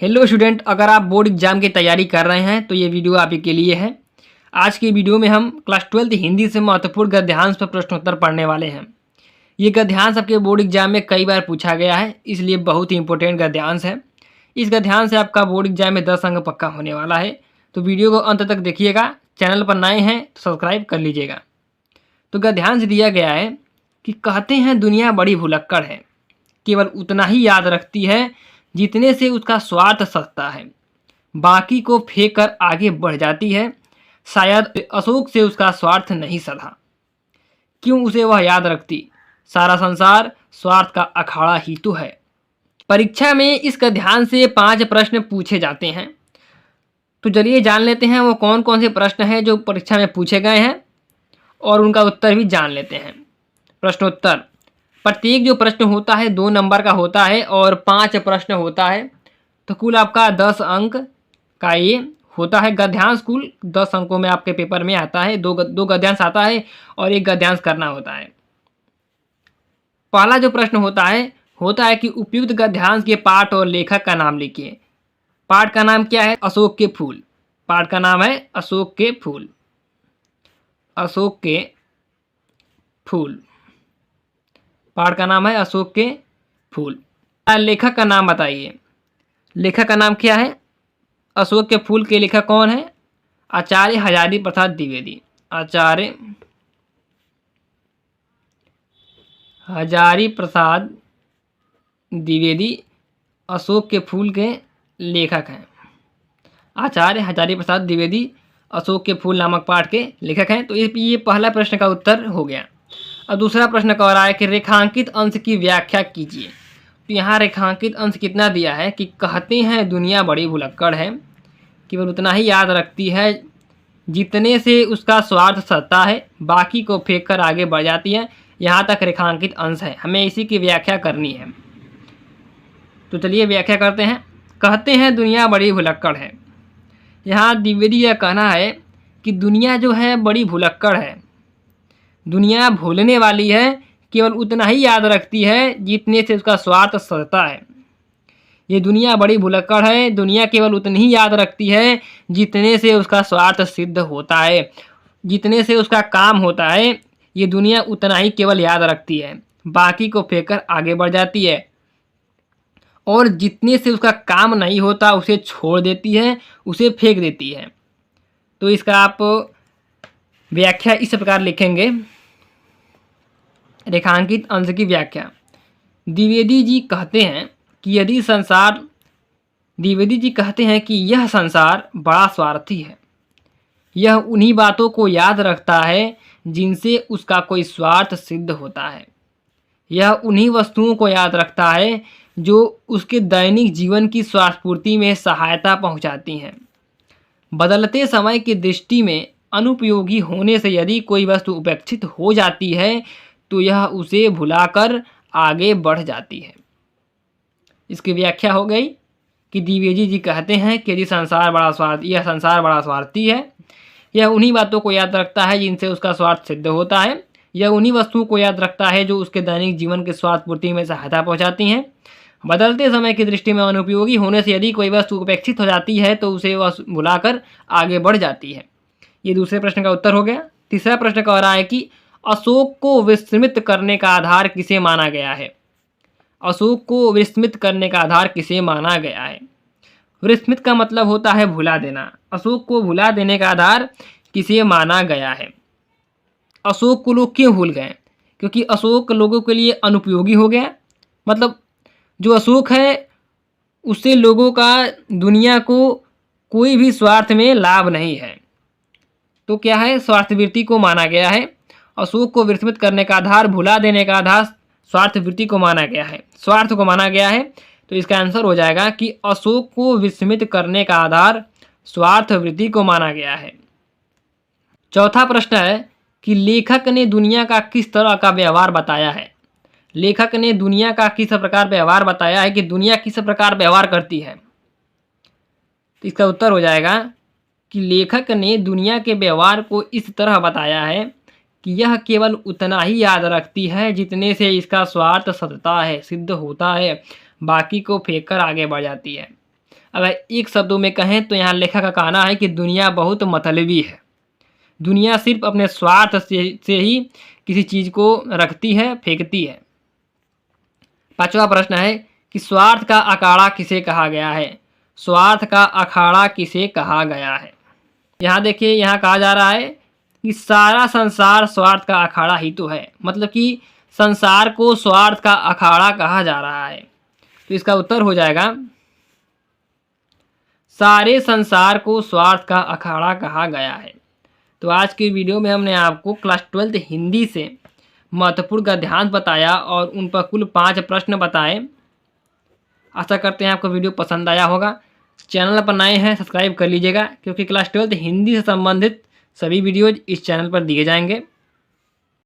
Hello student, अगर आप board exam की तैयारी कर रहे हैं तो ये वीडियो आप ही के लिए है। आज की वीडियो में हम क्लास 12th हिंदी से महत्वपूर्ण गद्यांश पर प्रश्नोत्तर पढ़ने वाले हैं। ये गद्यांश आपके बोर्ड एग्जाम में कई बार पूछा गया है, इसलिए बहुत ही इंपॉर्टेंट गद्यांश है। इस गद्यांश से आपका बोर्ड एग्जाम में 10 अंक पक्का होने वाला है। तो वीडियो को अंत तक देखिएगा। चैनल पर नए हैं तो सब्सक्राइब कर लीजिएगा। तो गद्यांश दिया गया है कि कहते हैं दुनिया बड़ी भुलक्कड़ है, केवल उतना ही याद रखती है जितने से उसका स्वार्थ सधता है, बाकी को फेंक कर आगे बढ़ जाती है। शायद अशोक से उसका स्वार्थ नहीं सधा, क्यों उसे वह याद रखती, सारा संसार स्वार्थ का अखाड़ा ही तो है। परीक्षा में इसका ध्यान से 5 प्रश्न पूछे जाते हैं। तो चलिए जान लेते हैं वो कौन कौन से प्रश्न हैं जो परीक्षा में पूछे गए हैं और उनका उत्तर भी जान लेते हैं। प्रश्नोत्तर, प्रत्येक जो प्रश्न होता है 2 नंबर का होता है और 5 प्रश्न होता है, तो कुल आपका 10 अंक का ये होता है। गद्यांश कुल 10 अंकों में आपके पेपर में आता है। दो गद्यांश आता है और एक गद्यांश करना होता है। पहला जो प्रश्न होता है कि उपयुक्त गद्यांश के पाठ और लेखक का नाम लिखिए। पाठ का नाम क्या है? अशोक के फूल। पाठ का नाम है अशोक के फूल। अशोक के फूल। पाठ का नाम है अशोक के फूल। लेखक का नाम बताइए। लेखक का नाम क्या है? अशोक के फूल के लेखक कौन है? आचार्य हजारी प्रसाद द्विवेदी। आचार्य हजारी प्रसाद द्विवेदी अशोक के फूल के लेखक हैं। आचार्य हजारी प्रसाद द्विवेदी अशोक के फूल नामक पाठ के लेखक हैं। तो ये पहला प्रश्न का उत्तर हो गया। अब दूसरा प्रश्न कह रहा है कि रेखांकित अंश की व्याख्या कीजिए। तो यहाँ रेखांकित अंश कितना दिया है कि कहते हैं दुनिया बड़ी भुलक्कड़ है, केवल उतना ही याद रखती है जितने से उसका स्वार्थ सधता है, बाकी को फेंक कर आगे बढ़ जाती है। यहाँ तक रेखांकित अंश है, हमें इसी की व्याख्या करनी है। तो चलिए व्याख्या करते हैं। कहते हैं दुनिया बड़ी भुलक्कड़ है। यहाँ द्विवेदी यह कहना है कि दुनिया जो है बड़ी भुलक्कड़ है, दुनिया भूलने वाली है, केवल उतना ही याद रखती है जितने से उसका स्वार्थ सधता है। ये दुनिया बड़ी भुलक्कड़ है, दुनिया केवल उतनी ही याद रखती है जितने से उसका स्वार्थ सिद्ध होता है, जितने से उसका काम होता है। ये दुनिया उतना ही केवल याद रखती है, बाकी को फेंक कर आगे बढ़ जाती है, और जितने से उसका काम नहीं होता उसे छोड़ देती है, उसे फेंक देती है। तो इसका आप व्याख्या इस प्रकार लिखेंगे। रेखांकित अंश की व्याख्या। द्विवेदी जी कहते हैं कि द्विवेदी जी कहते हैं कि यह संसार बड़ा स्वार्थी है। यह उन्हीं बातों को याद रखता है जिनसे उसका कोई स्वार्थ सिद्ध होता है। यह उन्हीं वस्तुओं को याद रखता है जो उसके दैनिक जीवन की स्वास्थ्यपूर्ति में सहायता पहुंचाती हैं। बदलते समय की दृष्टि में अनुपयोगी होने से यदि कोई वस्तु उपेक्षित हो जाती है तो यह उसे भुलाकर आगे बढ़ जाती है। इसकी व्याख्या हो गई कि द्विवेदी जी कहते हैं कि यह संसार बड़ा स्वार्थी है। यह उन्हीं बातों को याद रखता है जिनसे उसका स्वार्थ सिद्ध होता है। यह उन्हीं वस्तुओं को याद रखता है जो उसके दैनिक जीवन के स्वास्थ्य पूर्ति में सहायता पहुंचाती हैं। बदलते समय की दृष्टि में अनुपयोगी होने से यदि कोई वस्तु उपेक्षित हो जाती है तो उसे वह भुलाकर आगे बढ़ जाती है। ये दूसरे प्रश्न का उत्तर हो गया। तीसरा प्रश्न कह रहा है कि अशोक को विस्मृत करने का आधार किसे माना गया है? अशोक को विस्मृत करने का आधार किसे माना गया है? विस्मृत का मतलब होता है भुला देना। अशोक को भुला देने का आधार किसे माना गया है? अशोक को लोग क्यों भूल गए? क्योंकि अशोक लोगों के लिए अनुपयोगी हो गया। मतलब जो अशोक है उससे लोगों का, दुनिया को कोई भी स्वार्थ में लाभ नहीं है। तो क्या है? स्वार्थवृत्ति को माना गया है। अशोक को विस्मृत करने का आधार, भुला देने का आधार स्वार्थवृत्ति को माना गया है, स्वार्थ को माना गया है। तो इसका आंसर हो जाएगा कि अशोक को विस्मृत करने का आधार स्वार्थवृत्ति को माना गया है। चौथा प्रश्न है कि लेखक ने दुनिया का किस तरह का व्यवहार बताया है? लेखक ने दुनिया का किस प्रकार व्यवहार बताया है कि दुनिया किस प्रकार व्यवहार करती है? तो इसका उत्तर हो जाएगा कि लेखक ने दुनिया के व्यवहार को इस तरह बताया है कि यह केवल उतना ही याद रखती है जितने से इसका स्वार्थ सधता है, सिद्ध होता है, बाकी को फेंक कर आगे बढ़ जाती है। अगर एक शब्दों में कहें तो यहाँ लेखक का कहना है कि दुनिया बहुत मतलबी है। दुनिया सिर्फ अपने स्वार्थ से ही किसी चीज़ को रखती है, फेंकती है। 5वां प्रश्न है कि स्वार्थ का अखाड़ा किसे कहा गया है? स्वार्थ का अखाड़ा किसे कहा गया है? यहाँ देखिए, यहाँ कहा जा रहा है कि सारा संसार स्वार्थ का अखाड़ा ही तो है। मतलब कि संसार को स्वार्थ का अखाड़ा कहा जा रहा है। तो इसका उत्तर हो जाएगा सारे संसार को स्वार्थ का अखाड़ा कहा गया है। तो आज की वीडियो में हमने आपको क्लास 12th हिंदी से महत्वपूर्ण गद्यांश बताया और उन पर कुल 5 प्रश्न बताए। आशा करते हैं आपको वीडियो पसंद आया होगा। चैनल पर नए हैं सब्सक्राइब कर लीजिएगा, क्योंकि क्लास 12th हिंदी से संबंधित सभी वीडियोज इस चैनल पर दिए जाएंगे।